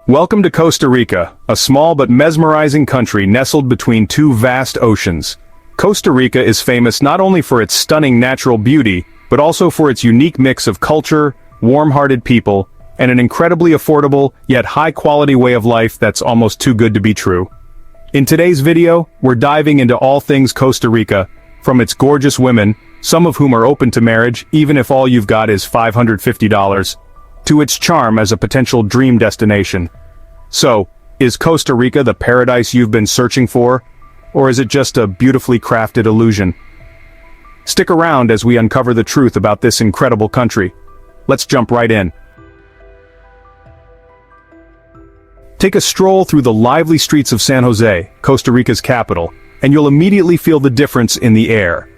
Welcome to Costa Rica, a small but mesmerizing country nestled between two vast oceans. Costa Rica is famous not only for its stunning natural beauty, but also for its unique mix of culture, warm-hearted people, and an incredibly affordable, yet high-quality way of life that's almost too good to be true. In today's video, we're diving into all things Costa Rica, from its gorgeous women, some of whom are open to marriage even if all you've got is $550, to its charm as a potential dream destination. So, is Costa Rica the paradise you've been searching for, or is it just a beautifully crafted illusion? Stick around as we uncover the truth about this incredible country. Let's jump right in. Take a stroll through the lively streets of San Jose, Costa Rica's capital, and you'll immediately feel the difference in the air.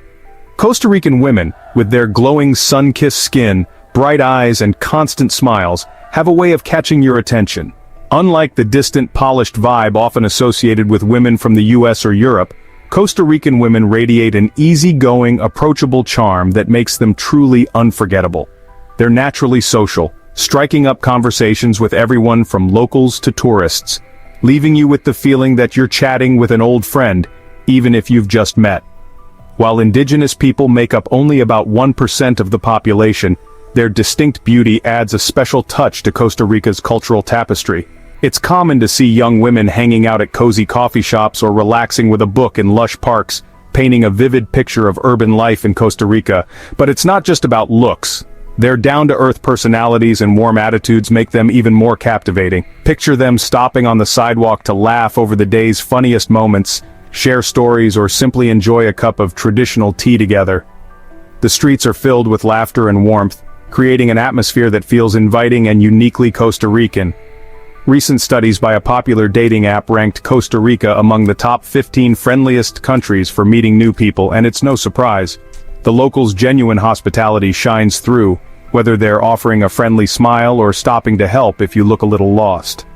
Costa Rican women, with their glowing sun-kissed skin, bright eyes and constant smiles, have a way of catching your attention. Unlike the distant, polished vibe often associated with women from the US or Europe, Costa Rican women radiate an easygoing, approachable charm that makes them truly unforgettable. They're naturally social, striking up conversations with everyone from locals to tourists, leaving you with the feeling that you're chatting with an old friend, even if you've just met. While indigenous people make up only about 1% of the population, their distinct beauty adds a special touch to Costa Rica's cultural tapestry. It's common to see young women hanging out at cozy coffee shops or relaxing with a book in lush parks, painting a vivid picture of urban life in Costa Rica. But it's not just about looks. Their down-to-earth personalities and warm attitudes make them even more captivating. Picture them stopping on the sidewalk to laugh over the day's funniest moments, share stories, or simply enjoy a cup of traditional tea together. The streets are filled with laughter and warmth, creating an atmosphere that feels inviting and uniquely Costa Rican. Recent studies by a popular dating app ranked Costa Rica among the top 15 friendliest countries for meeting new people, and it's no surprise. The locals' genuine hospitality shines through, whether they're offering a friendly smile or stopping to help if you look a little lost.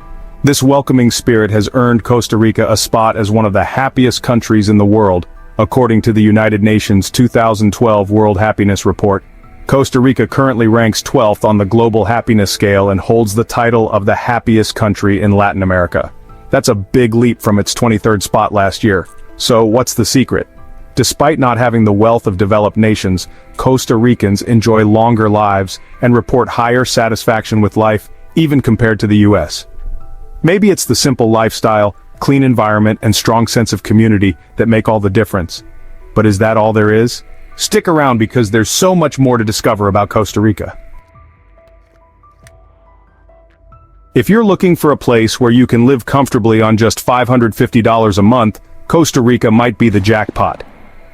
This welcoming spirit has earned Costa Rica a spot as one of the happiest countries in the world, according to the United Nations 2012 World Happiness Report. Costa Rica currently ranks 12th on the global happiness scale and holds the title of the happiest country in Latin America. That's a big leap from its 23rd spot last year. So what's the secret? Despite not having the wealth of developed nations, Costa Ricans enjoy longer lives and report higher satisfaction with life, even compared to the US. Maybe it's the simple lifestyle, clean environment, and strong sense of community that make all the difference. But is that all there is? Stick around because there's so much more to discover about Costa Rica. If you're looking for a place where you can live comfortably on just $550 a month, Costa Rica might be the jackpot.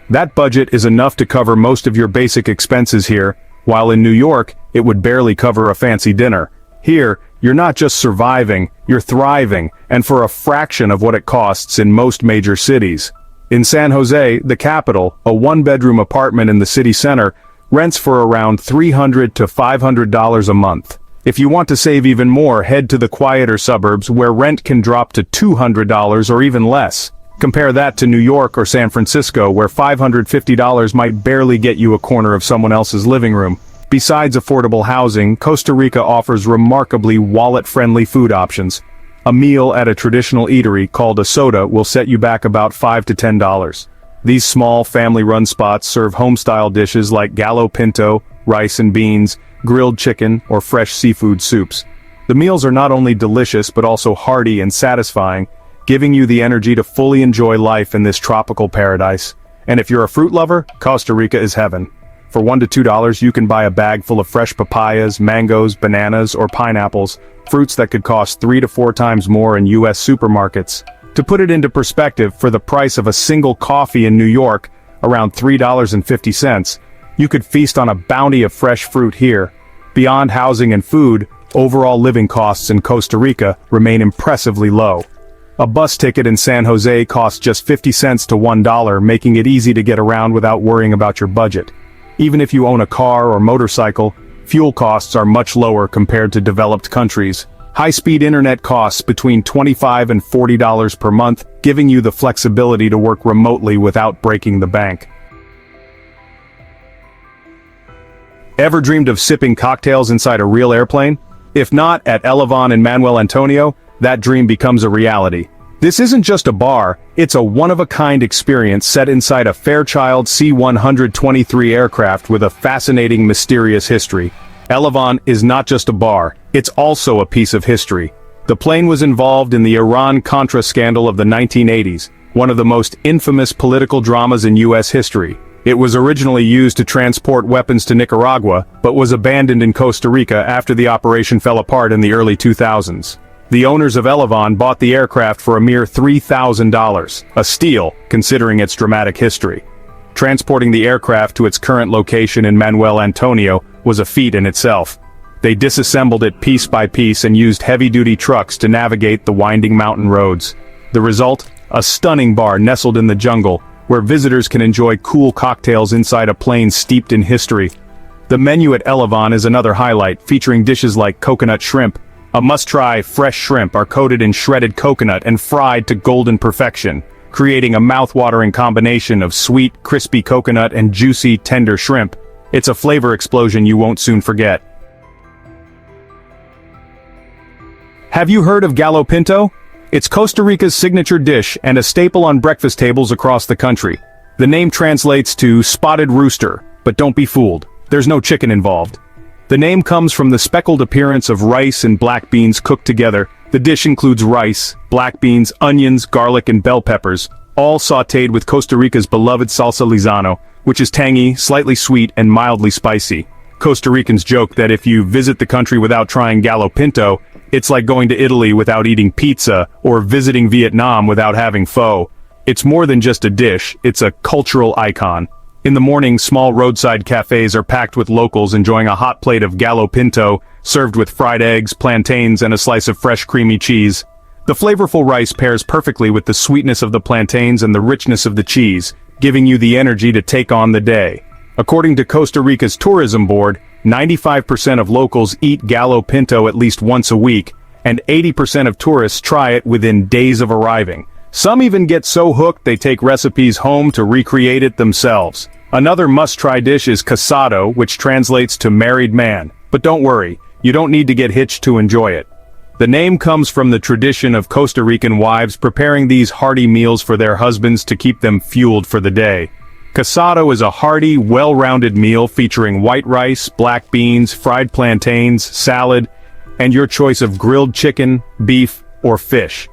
That budget is enough to cover most of your basic expenses here, while in New York, it would barely cover a fancy dinner. Here, you're not just surviving, you're thriving, and for a fraction of what it costs in most major cities. In San Jose, the capital, a one-bedroom apartment in the city center, rents for around $300 to $500 a month. If you want to save even more, head to the quieter suburbs where rent can drop to $200 or even less. Compare that to New York or San Francisco, where $550 might barely get you a corner of someone else's living room. Besides affordable housing, Costa Rica offers remarkably wallet-friendly food options. A meal at a traditional eatery called a soda will set you back about $5 to $10. These small, family-run spots serve home-style dishes like gallo pinto, rice and beans, grilled chicken, or fresh seafood soups. The meals are not only delicious but also hearty and satisfying, giving you the energy to fully enjoy life in this tropical paradise. And if you're a fruit lover, Costa Rica is heaven. For $1 to $2 you can buy a bag full of fresh papayas, mangoes, bananas, or pineapples, fruits that could cost 3 to 4 times more in US supermarkets. To put it into perspective, for the price of a single coffee in New York, around $3.50, you could feast on a bounty of fresh fruit here. Beyond housing and food, overall living costs in Costa Rica remain impressively low. A bus ticket in San Jose costs just 50 cents to $1, making it easy to get around without worrying about your budget. Even if you own a car or motorcycle, fuel costs are much lower compared to developed countries. High-speed internet costs between $25 and $40 per month, giving you the flexibility to work remotely without breaking the bank. Ever dreamed of sipping cocktails inside a real airplane? If not, at Elevon in Manuel Antonio, that dream becomes a reality. This isn't just a bar, it's a one-of-a-kind experience set inside a Fairchild C-123 aircraft with a fascinating, mysterious history. Elevon is not just a bar, it's also a piece of history. The plane was involved in the Iran-Contra scandal of the 1980s, one of the most infamous political dramas in U.S. history. It was originally used to transport weapons to Nicaragua, but was abandoned in Costa Rica after the operation fell apart in the early 2000s. The owners of Elevon bought the aircraft for a mere $3,000, a steal, considering its dramatic history. Transporting the aircraft to its current location in Manuel Antonio was a feat in itself. They disassembled it piece by piece and used heavy-duty trucks to navigate the winding mountain roads. The result? A stunning bar nestled in the jungle, where visitors can enjoy cool cocktails inside a plane steeped in history. The menu at Elevon is another highlight, featuring dishes like coconut shrimp. A must-try, fresh shrimp are coated in shredded coconut and fried to golden perfection, creating a mouth-watering combination of sweet, crispy coconut and juicy, tender shrimp. It's a flavor explosion you won't soon forget. Have you heard of gallo pinto? It's Costa Rica's signature dish and a staple on breakfast tables across the country. The name translates to spotted rooster, but don't be fooled. There's no chicken involved. The name comes from the speckled appearance of rice and black beans cooked together. The dish includes rice, black beans, onions, garlic and bell peppers, all sautéed with Costa Rica's beloved salsa Lizano, which is tangy, slightly sweet and mildly spicy. Costa Ricans joke that if you visit the country without trying gallo pinto, it's like going to Italy without eating pizza, or visiting Vietnam without having pho. It's more than just a dish, it's a cultural icon. In the morning, small roadside cafes are packed with locals enjoying a hot plate of gallo pinto, served with fried eggs, plantains, and a slice of fresh creamy cheese. The flavorful rice pairs perfectly with the sweetness of the plantains and the richness of the cheese, giving you the energy to take on the day. According to Costa Rica's tourism board, 95% of locals eat gallo pinto at least once a week, and 80% of tourists try it within days of arriving. Some even get so hooked they take recipes home to recreate it themselves. Another must-try dish is casado, which translates to married man. But don't worry, you don't need to get hitched to enjoy it. The name comes from the tradition of Costa Rican wives preparing these hearty meals for their husbands to keep them fueled for the day. Casado is a hearty, well-rounded meal featuring white rice, black beans, fried plantains, salad, and your choice of grilled chicken, beef, or fish.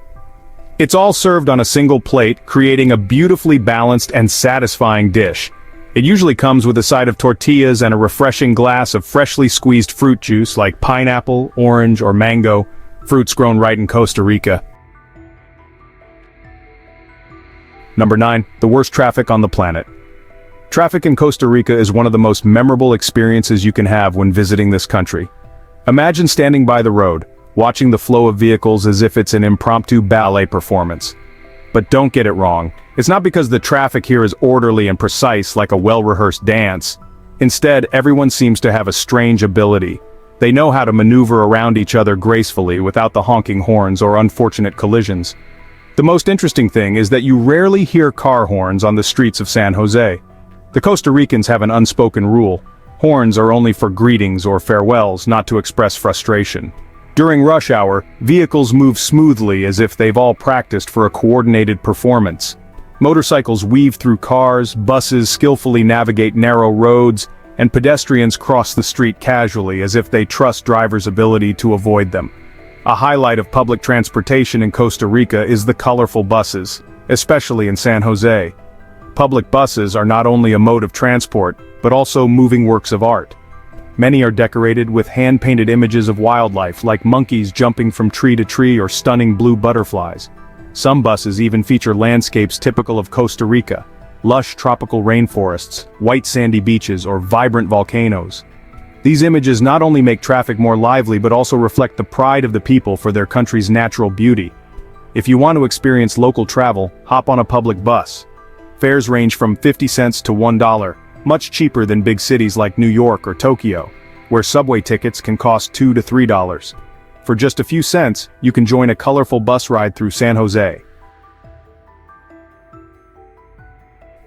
It's all served on a single plate, creating a beautifully balanced and satisfying dish. It usually comes with a side of tortillas and a refreshing glass of freshly squeezed fruit juice like pineapple, orange, or mango, fruits grown right in Costa Rica. Number 9. The worst traffic on the planet. Traffic in Costa Rica is one of the most memorable experiences you can have when visiting this country. Imagine standing by the road, watching the flow of vehicles as if it's an impromptu ballet performance. But don't get it wrong, it's not because the traffic here is orderly and precise like a well-rehearsed dance. Instead, everyone seems to have a strange ability. They know how to maneuver around each other gracefully without the honking horns or unfortunate collisions. The most interesting thing is that you rarely hear car horns on the streets of San Jose. The Costa Ricans have an unspoken rule. Horns are only for greetings or farewells, not to express frustration. During rush hour, vehicles move smoothly as if they've all practiced for a coordinated performance. Motorcycles weave through cars, buses skillfully navigate narrow roads, and pedestrians cross the street casually as if they trust drivers' ability to avoid them. A highlight of public transportation in Costa Rica is the colorful buses, especially in San Jose. Public buses are not only a mode of transport, but also moving works of art. Many are decorated with hand-painted images of wildlife like monkeys jumping from tree to tree or stunning blue butterflies. Some buses even feature landscapes typical of Costa Rica, lush tropical rainforests, white sandy beaches, or vibrant volcanoes. These images not only make traffic more lively but also reflect the pride of the people for their country's natural beauty. If you want to experience local travel, hop on a public bus. Fares range from 50 cents to $1, much cheaper than big cities like New York or Tokyo, where subway tickets can cost $2 to $3. For just a few cents, you can join a colorful bus ride through San Jose.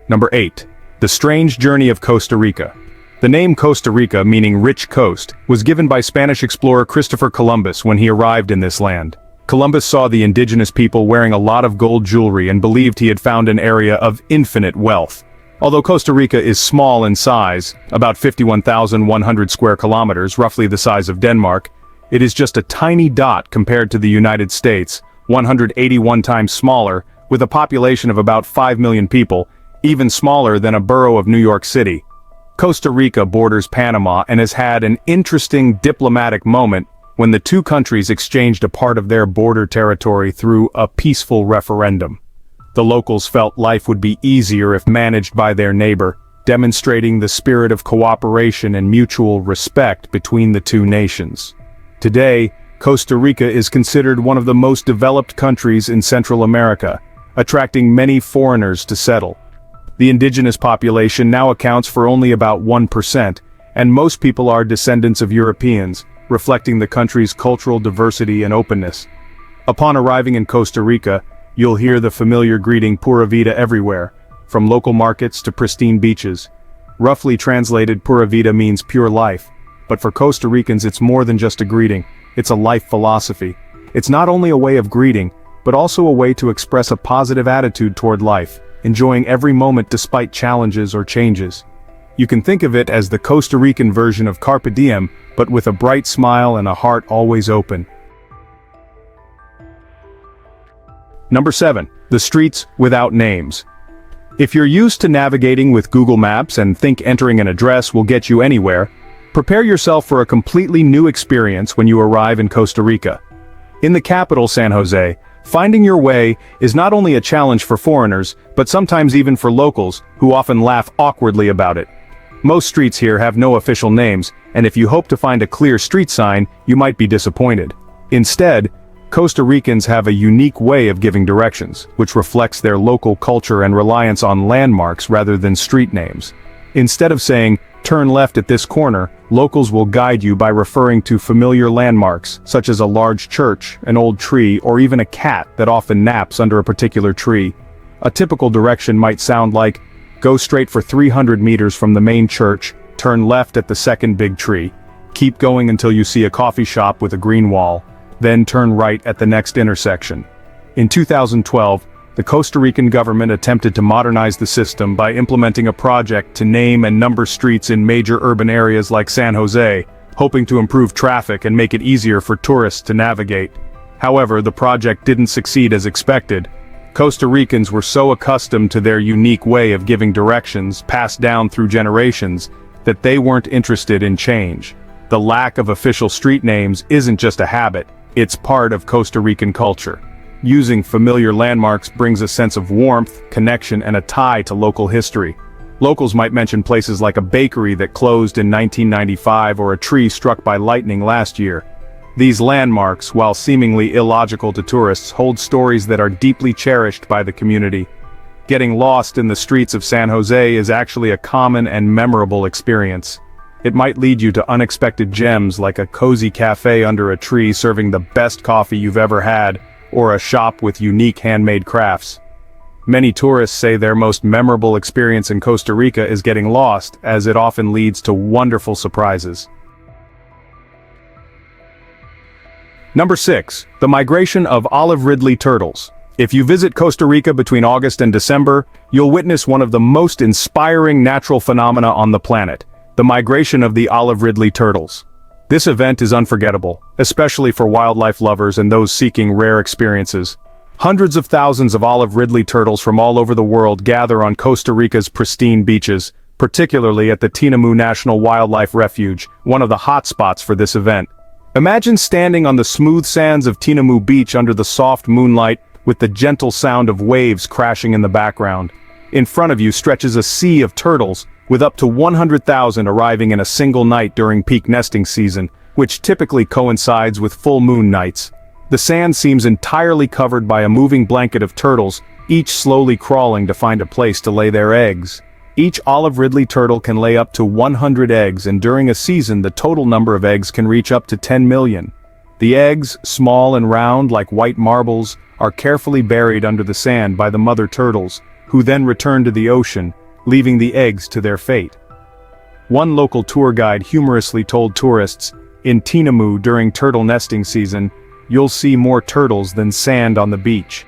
Number 8. The Strange Journey of Costa Rica. The name Costa Rica, meaning rich coast, was given by Spanish explorer Christopher Columbus when he arrived in this land. Columbus saw the indigenous people wearing a lot of gold jewelry and believed he had found an area of infinite wealth. Although Costa Rica is small in size, about 51,100 square kilometers, roughly the size of Denmark, it is just a tiny dot compared to the United States, 181 times smaller, with a population of about 5 million people, even smaller than a borough of New York City. Costa Rica borders Panama and has had an interesting diplomatic moment when the two countries exchanged a part of their border territory through a peaceful referendum. The locals felt life would be easier if managed by their neighbor, demonstrating the spirit of cooperation and mutual respect between the two nations. Today, Costa Rica is considered one of the most developed countries in Central America, attracting many foreigners to settle. The indigenous population now accounts for only about 1%, and most people are descendants of Europeans, reflecting the country's cultural diversity and openness. Upon arriving in Costa Rica, you'll hear the familiar greeting Pura Vida everywhere, from local markets to pristine beaches. Roughly translated, Pura Vida means pure life, but for Costa Ricans it's more than just a greeting, it's a life philosophy. It's not only a way of greeting, but also a way to express a positive attitude toward life, enjoying every moment despite challenges or changes. You can think of it as the Costa Rican version of Carpe Diem, but with a bright smile and a heart always open. Number 7. The streets without names. If you're used to navigating with Google Maps and think entering an address will get you anywhere, prepare yourself for a completely new experience when you arrive in Costa Rica. In the capital, San Jose, finding your way is not only a challenge for foreigners, but sometimes even for locals, who often laugh awkwardly about it. Most streets here have no official names, and if you hope to find a clear street sign, you might be disappointed. Instead, Costa Ricans have a unique way of giving directions, which reflects their local culture and reliance on landmarks rather than street names. Instead of saying, "Turn left at this corner," locals will guide you by referring to familiar landmarks, such as a large church, an old tree, or even a cat that often naps under a particular tree. A typical direction might sound like, "Go straight for 300 meters from the main church, turn left at the second big tree. Keep going until you see a coffee shop with a green wall. Then turn right at the next intersection." In 2012, the Costa Rican government attempted to modernize the system by implementing a project to name and number streets in major urban areas like San Jose, hoping to improve traffic and make it easier for tourists to navigate. However, the project didn't succeed as expected. Costa Ricans were so accustomed to their unique way of giving directions passed down through generations that they weren't interested in change. The lack of official street names isn't just a habit, it's part of Costa Rican culture. Using familiar landmarks brings a sense of warmth, connection, and a tie to local history. Locals might mention places like a bakery that closed in 1995 or a tree struck by lightning last year. These landmarks, while seemingly illogical to tourists, hold stories that are deeply cherished by the community. Getting lost in the streets of San Jose is actually a common and memorable experience. It might lead you to unexpected gems like a cozy cafe under a tree serving the best coffee you've ever had, or a shop with unique handmade crafts. Many tourists say their most memorable experience in Costa Rica is getting lost, as it often leads to wonderful surprises. Number 6. The migration of olive ridley turtles. If you visit Costa Rica between August and December, you'll witness one of the most inspiring natural phenomena on the planet, the migration of the olive ridley turtles. This event is unforgettable, especially for wildlife lovers and those seeking rare experiences. Hundreds of thousands of olive ridley turtles from all over the world gather on Costa Rica's pristine beaches, particularly at the Tinamu National Wildlife Refuge, one of the hot spots for this event. Imagine standing on the smooth sands of Tinamu Beach under the soft moonlight, with the gentle sound of waves crashing in the background. In front of you stretches a sea of turtles, with up to 100,000 arriving in a single night during peak nesting season, which typically coincides with full moon nights. The sand seems entirely covered by a moving blanket of turtles, each slowly crawling to find a place to lay their eggs. Each olive ridley turtle can lay up to 100 eggs, and during a season the total number of eggs can reach up to 10 million. The eggs, small and round like white marbles, are carefully buried under the sand by the mother turtles, who then return to the ocean, leaving the eggs to their fate. One local tour guide humorously told tourists, "In Tinamu during turtle nesting season, you'll see more turtles than sand on the beach.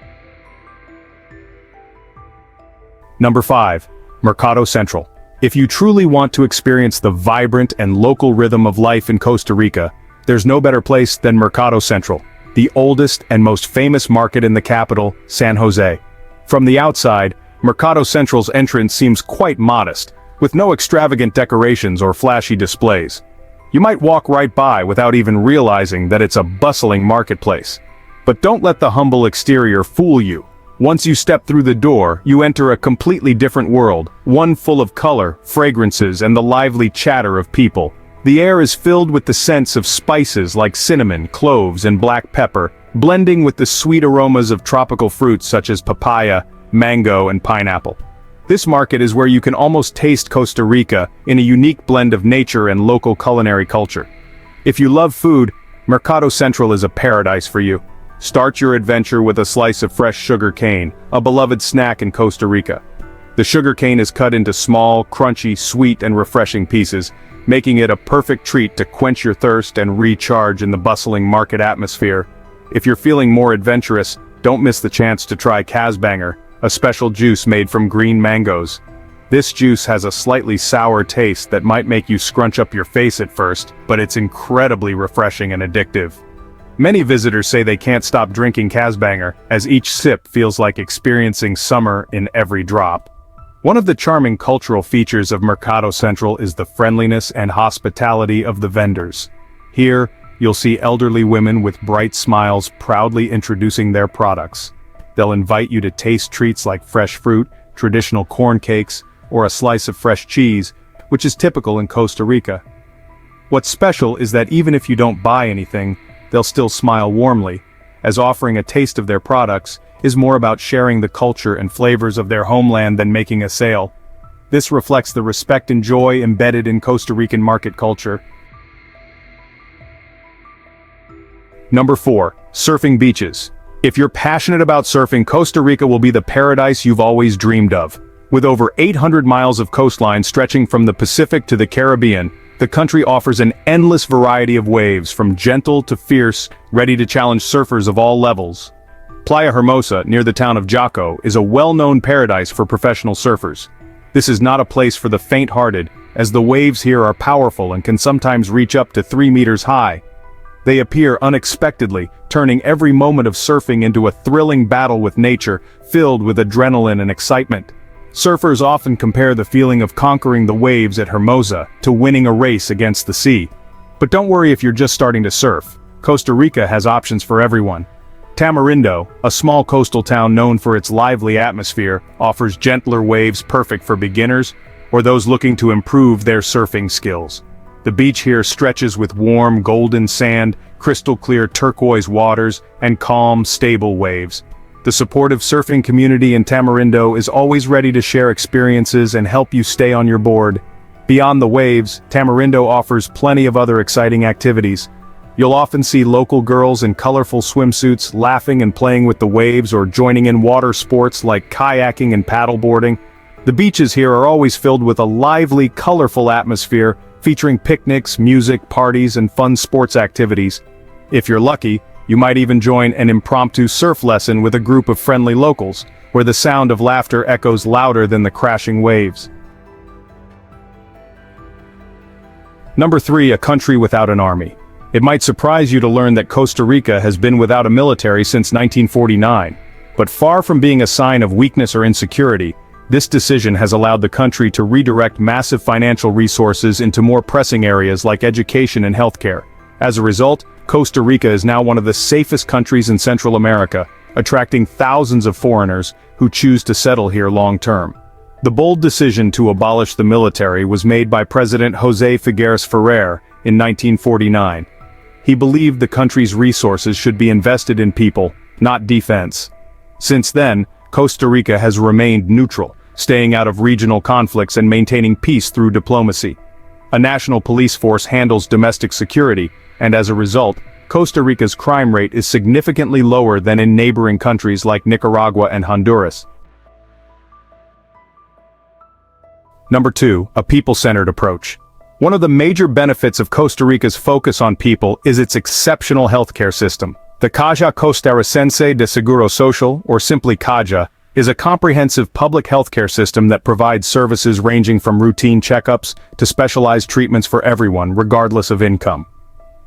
Number 5. Mercado Central. If you truly want to experience the vibrant and local rhythm of life in Costa Rica, there's no better place than Mercado Central, the oldest and most famous market in the capital, San Jose. From the outside, Mercado Central's entrance seems quite modest, with no extravagant decorations or flashy displays. You might walk right by without even realizing that it's a bustling marketplace. But don't let the humble exterior fool you. Once you step through the door, you enter a completely different world, one full of color, fragrances, and the lively chatter of people. The air is filled with the scents of spices like cinnamon, cloves, and black pepper, blending with the sweet aromas of tropical fruits such as papaya, mango, and pineapple. This market is where you can almost taste Costa Rica in a unique blend of nature and local culinary culture. If you love food, Mercado Central is a paradise for you. Start your adventure with a slice of fresh sugar cane, a beloved snack in Costa Rica. The sugar cane is cut into small, crunchy, sweet, and refreshing pieces, making it a perfect treat to quench your thirst and recharge in the bustling market atmosphere. If you're feeling more adventurous, don't miss the chance to try Casbanger, a special juice made from green mangoes. This juice has a slightly sour taste that might make you scrunch up your face at first, but it's incredibly refreshing and addictive. Many visitors say they can't stop drinking Casbanger, as each sip feels like experiencing summer in every drop. One of the charming cultural features of Mercado Central is the friendliness and hospitality of the vendors. Here, you'll see elderly women with bright smiles proudly introducing their products. They'll invite you to taste treats like fresh fruit, traditional corn cakes, or a slice of fresh cheese, which is typical in Costa Rica. What's special is that even if you don't buy anything, they'll still smile warmly, as offering a taste of their products is more about sharing the culture and flavors of their homeland than making a sale. This reflects the respect and joy embedded in Costa Rican market culture. Number 4. Surfing beaches. If you're passionate about surfing, Costa Rica will be the paradise you've always dreamed of. With over 800 miles of coastline stretching from the Pacific to the Caribbean, the country offers an endless variety of waves, from gentle to fierce, ready to challenge surfers of all levels. Playa Hermosa, near the town of Jaco, is a well-known paradise for professional surfers. This is not a place for the faint-hearted, as the waves here are powerful and can sometimes reach up to 3 meters high. They appear unexpectedly, turning every moment of surfing into a thrilling battle with nature, filled with adrenaline and excitement. Surfers often compare the feeling of conquering the waves at Hermosa to winning a race against the sea. But don't worry if you're just starting to surf. Costa Rica has options for everyone. Tamarindo, a small coastal town known for its lively atmosphere, offers gentler waves perfect for beginners or those looking to improve their surfing skills. The beach here stretches with warm, golden sand, crystal-clear turquoise waters, and calm, stable waves. The supportive surfing community in Tamarindo is always ready to share experiences and help you stay on your board. Beyond the waves, Tamarindo offers plenty of other exciting activities. You'll often see local girls in colorful swimsuits laughing and playing with the waves or joining in water sports like kayaking and paddleboarding. The beaches here are always filled with a lively, colorful atmosphere, featuring picnics, music, parties, and fun sports activities. If you're lucky, you might even join an impromptu surf lesson with a group of friendly locals, where the sound of laughter echoes louder than the crashing waves. Number 3. A country without an army. It might surprise you to learn that Costa Rica has been without a military since 1949. But far from being a sign of weakness or insecurity, this decision has allowed the country to redirect massive financial resources into more pressing areas like education and healthcare. As a result, Costa Rica is now one of the safest countries in Central America, attracting thousands of foreigners who choose to settle here long-term. The bold decision to abolish the military was made by President José Figueres Ferrer in 1949. He believed the country's resources should be invested in people, not defense. Since then, Costa Rica has remained neutral, staying out of regional conflicts and maintaining peace through diplomacy. A national police force handles domestic security, and as a result, Costa Rica's crime rate is significantly lower than in neighboring countries like Nicaragua and Honduras. Number 2. A people-centered approach. One of the major benefits of Costa Rica's focus on people is its exceptional healthcare system. The Caja Costarricense de Seguro Social, or simply Caja, is a comprehensive public healthcare system that provides services ranging from routine checkups to specialized treatments for everyone, regardless of income.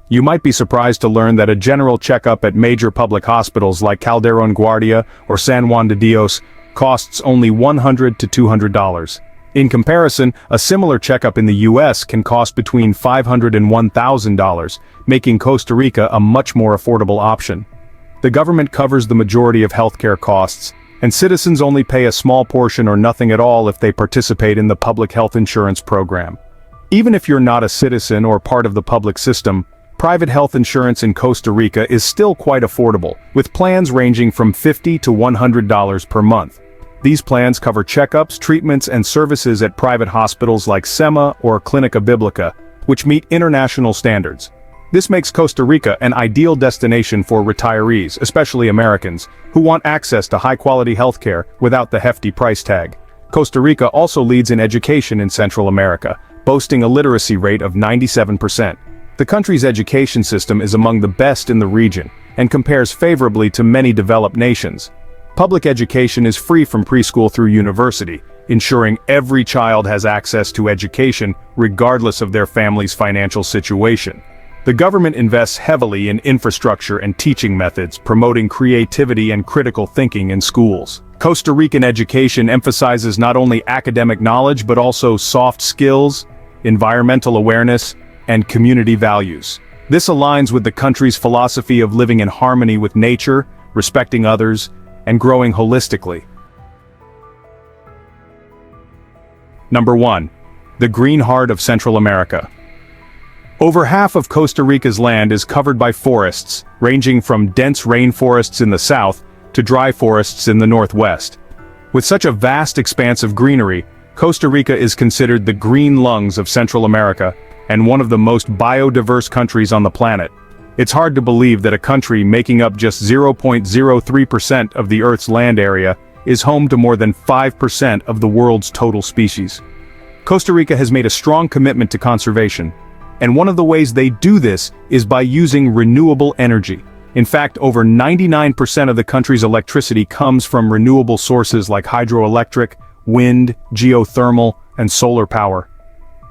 You might be surprised to learn that a general checkup at major public hospitals like Calderón Guardia or San Juan de Dios costs only $100 to $200. In comparison, a similar checkup in the US can cost between $500 and $1,000, making Costa Rica a much more affordable option. The government covers the majority of healthcare costs, and citizens only pay a small portion or nothing at all if they participate in the public health insurance program. Even if you're not a citizen or part of the public system, private health insurance in Costa Rica is still quite affordable, with plans ranging from $50 to $100 per month. These plans cover checkups, treatments, and services at private hospitals like SEMA or Clínica Bíblica, which meet international standards. This makes Costa Rica an ideal destination for retirees, especially Americans, who want access to high-quality healthcare without the hefty price tag. Costa Rica also leads in education in Central America, boasting a literacy rate of 97%. The country's education system is among the best in the region, and compares favorably to many developed nations. Public education is free from preschool through university, ensuring every child has access to education regardless of their family's financial situation. The government invests heavily in infrastructure and teaching methods, promoting creativity and critical thinking in schools. Costa Rican education emphasizes not only academic knowledge but also soft skills, environmental awareness, and community values. This aligns with the country's philosophy of living in harmony with nature, respecting others, and growing holistically. Number 1. The Green Heart of Central America. Over half of Costa Rica's land is covered by forests, ranging from dense rainforests in the south to dry forests in the northwest. With such a vast expanse of greenery, Costa Rica is considered the green lungs of Central America and one of the most biodiverse countries on the planet. It's hard to believe that a country making up just 0.03% of the Earth's land area is home to more than 5% of the world's total species. Costa Rica has made a strong commitment to conservation, and one of the ways they do this is by using renewable energy. In fact, over 99% of the country's electricity comes from renewable sources like hydroelectric, wind, geothermal, and solar power.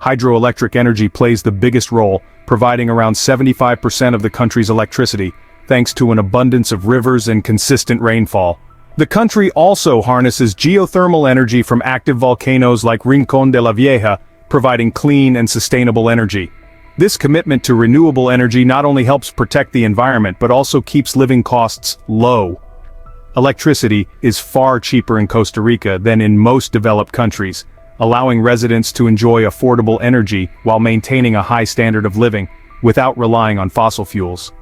Hydroelectric energy plays the biggest role, providing around 75% of the country's electricity, thanks to an abundance of rivers and consistent rainfall. The country also harnesses geothermal energy from active volcanoes like Rincón de la Vieja, providing clean and sustainable energy. This commitment to renewable energy not only helps protect the environment but also keeps living costs low. Electricity is far cheaper in Costa Rica than in most developed countries, allowing residents to enjoy affordable energy while maintaining a high standard of living, without relying on fossil fuels.